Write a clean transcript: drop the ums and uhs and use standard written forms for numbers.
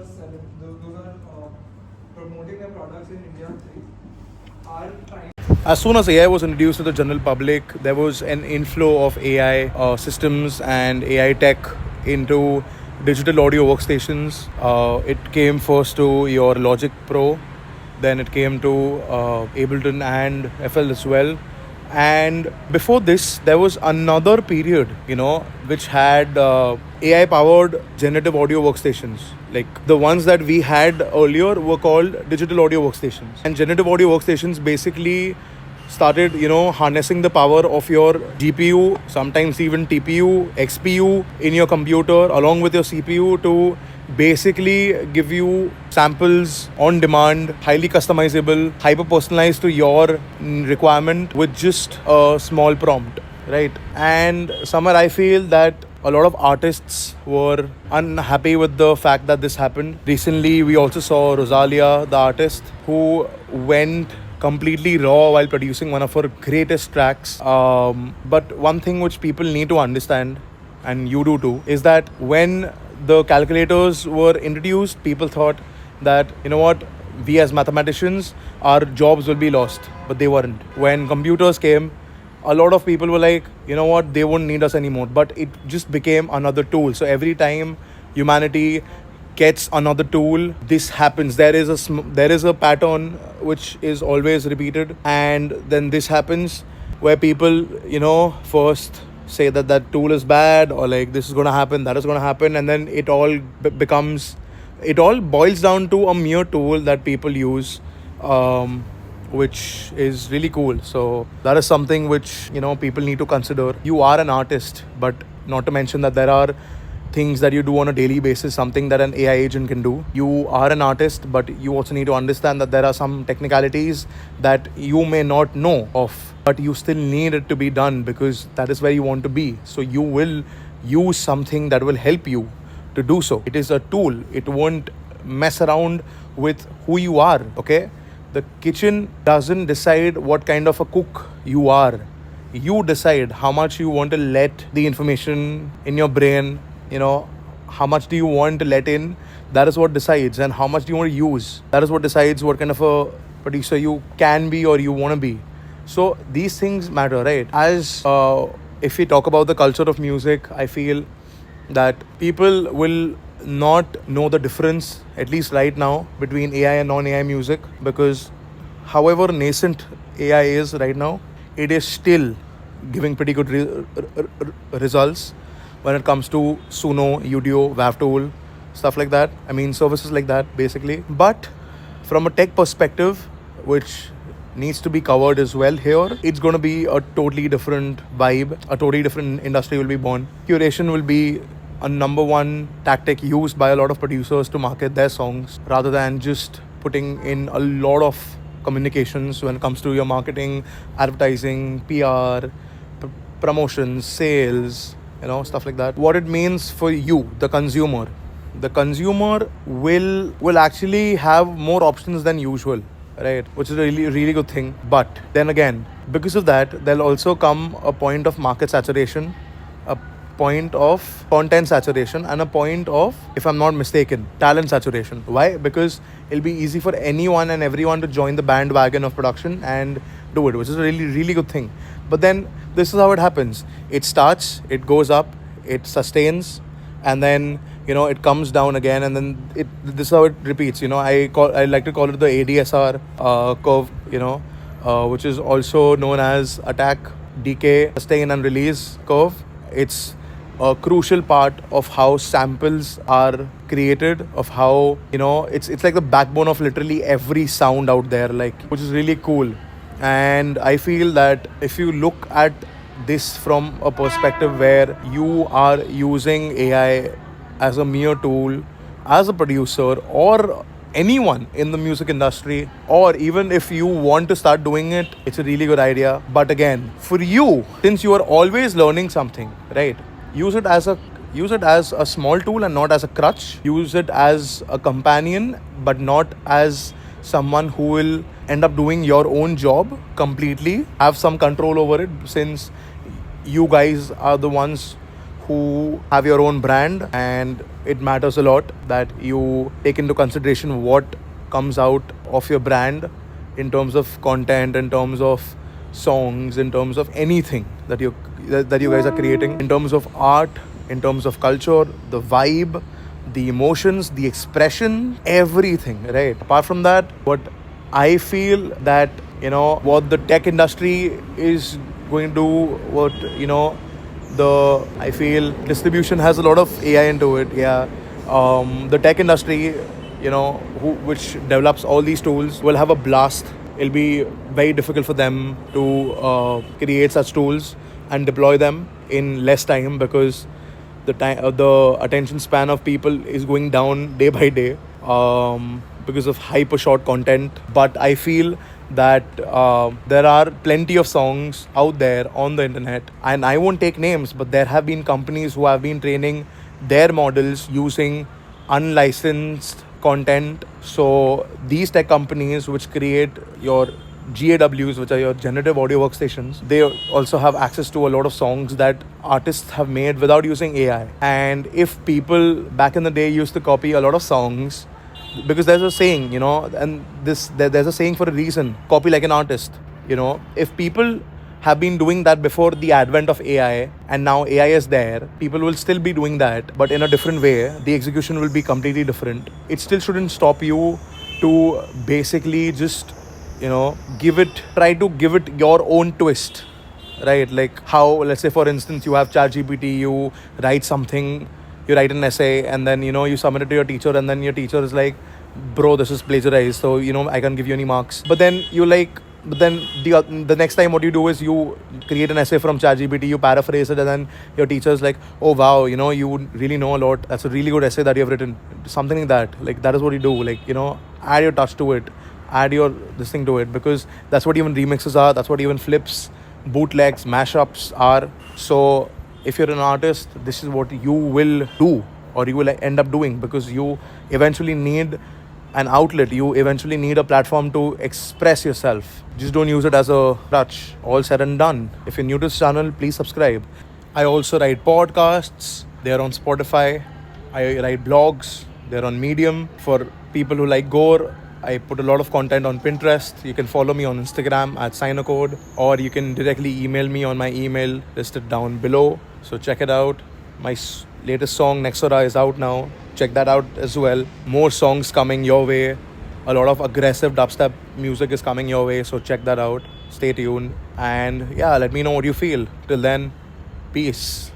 those are promoting their products in India are trying. As soon as AI was introduced to the general public, there was an inflow of AI systems and AI tech into digital audio workstations. It came first to your Logic Pro, then it came to Ableton and FL as well. And before this, there was another period, which had AI powered generative audio workstations. Like the ones that we had earlier were called digital audio workstations. And generative audio workstations basically started, harnessing the power of your GPU, sometimes even TPU, XPU in your computer along with your CPU to basically give you samples on demand, highly customizable, hyper personalized to your requirement with just a small prompt, right? And somewhere I feel that a lot of artists were unhappy with the fact that this happened. Recently, we also saw Rosalia, the artist, who went completely raw while producing one of her greatest tracks. But one thing which people need to understand, and you do too, is that when the calculators were introduced, people thought that, we as mathematicians, our jobs will be lost, but they weren't. When computers came, a lot of people were like, they won't need us anymore. But it just became another tool. So every time humanity gets another tool, this happens. There is a pattern which is always repeated, and then this happens where people, first say that tool is bad, or like this is going to happen, that is going to happen, and then it all boils down to a mere tool that people use, which is really cool. So that is something which people need to consider. You are an artist, but not to mention that there are things that you do on a daily basis, something that an AI agent can do. You are an artist, but you also need to understand that there are some technicalities that you may not know of, but you still need it to be done because that is where you want to be. So you will use something that will help you to do so. It is a tool. It won't mess around with who you are, okay? The kitchen doesn't decide what kind of a cook you are. You decide how much you want to let the information in your brain, how much do you want to let in. That is what decides. And how much do you want to use. That is what decides what kind of a producer you can be or you want to be. So these things matter, right? As if we talk about the culture of music, I feel that people will not know the difference, at least right now, between AI and non-AI music, because however nascent AI is right now, it is still giving pretty good results when it comes to Suno, Udio, Wavtool, stuff like that. I mean, services like that, basically. But from a tech perspective, which needs to be covered as well here, it's going to be a totally different vibe. A totally different industry will be born. Curation will be a number one tactic used by a lot of producers to market their songs, rather than just putting in a lot of communications when it comes to your marketing, advertising, PR, promotions, sales, stuff like that. What it means for you, the consumer will actually have more options than usual, right? Which is a really, really good thing. But then again, because of that, there'll also come a point of market saturation, a point of content saturation, and a point of, if I'm not mistaken, talent saturation. Why? Because it'll be easy for anyone and everyone to join the bandwagon of production and do it, which is a really, really good thing. But then this is how it happens. It starts, it goes up, it sustains, and then it comes down again, and then this is how it repeats. I like to call it the ADSR curve, which is also known as attack, decay, sustain, and release curve. It's a crucial part of how samples are created, of how it's like the backbone of literally every sound out there, which is really cool. And I feel that if you look at this from a perspective where you are using AI as a mere tool, as a producer, or anyone in the music industry, or even if you want to start doing it, it's a really good idea. But again, for you, since you are always learning something, right, use it as a small tool and not as a crutch. Use it as a companion, but not as someone who will end up doing your own job completely. Have some control over it, since you guys are the ones who have your own brand, and it matters a lot that you take into consideration what comes out of your brand in terms of content, in terms of songs, in terms of anything that you guys are creating, in terms of art, in terms of culture, the vibe, the emotions, the expression, everything, right? Apart from that, what I feel that, what the tech industry is going to do, what, I feel distribution has a lot of AI into it. Yeah. The tech industry, which develops all these tools, will have a blast. It'll be very difficult for them to create such tools and deploy them in less time, because the attention span of people is going down day by day because of hyper short content. But I feel that there are plenty of songs out there on the internet, and I won't take names, but there have been companies who have been training their models using unlicensed content. So these tech companies which create your GAWs, which are your generative audio workstations, they also have access to a lot of songs that artists have made without using AI. And if people back in the day used to copy a lot of songs, because there's a saying, and there's a saying for a reason: copy like an artist. If people have been doing that before the advent of AI, and now AI is there, people will still be doing that, but in a different way. The execution will be completely different. It still shouldn't stop you to basically just, try to give it your own twist, right? Like how, let's say, for instance, you have ChatGPT, you write something, you write an essay, and then, you submit it to your teacher, and then your teacher is like, bro, this is plagiarized, so, I can't give you any marks. But then the next time what you do is you create an essay from ChatGPT, you paraphrase it, and then your teacher is like, oh wow, you really know a lot, that's a really good essay that you have written, something like that. Like that is what you do, like, add your touch to it, add your this thing to it, because that's what even remixes are, that's what even flips, bootlegs, mashups are. So if you're an artist, this is what you will do, or you will end up doing, because you eventually need an outlet, you eventually need a platform to express yourself. Just don't use it as a crutch. All said and done, if you're new to this channel, please subscribe. I also write podcasts, they're on Spotify. I write blogs, they're on Medium. For people who like gore, I put a lot of content on Pinterest. You can follow me on Instagram at Cynokode, or you can directly email me on my email listed down below. So check it out. My latest song, Nexora, is out now. Check that out as well. More songs coming your way. A lot of aggressive dubstep music is coming your way. So check that out. Stay tuned. And yeah, let me know what you feel. Till then, peace.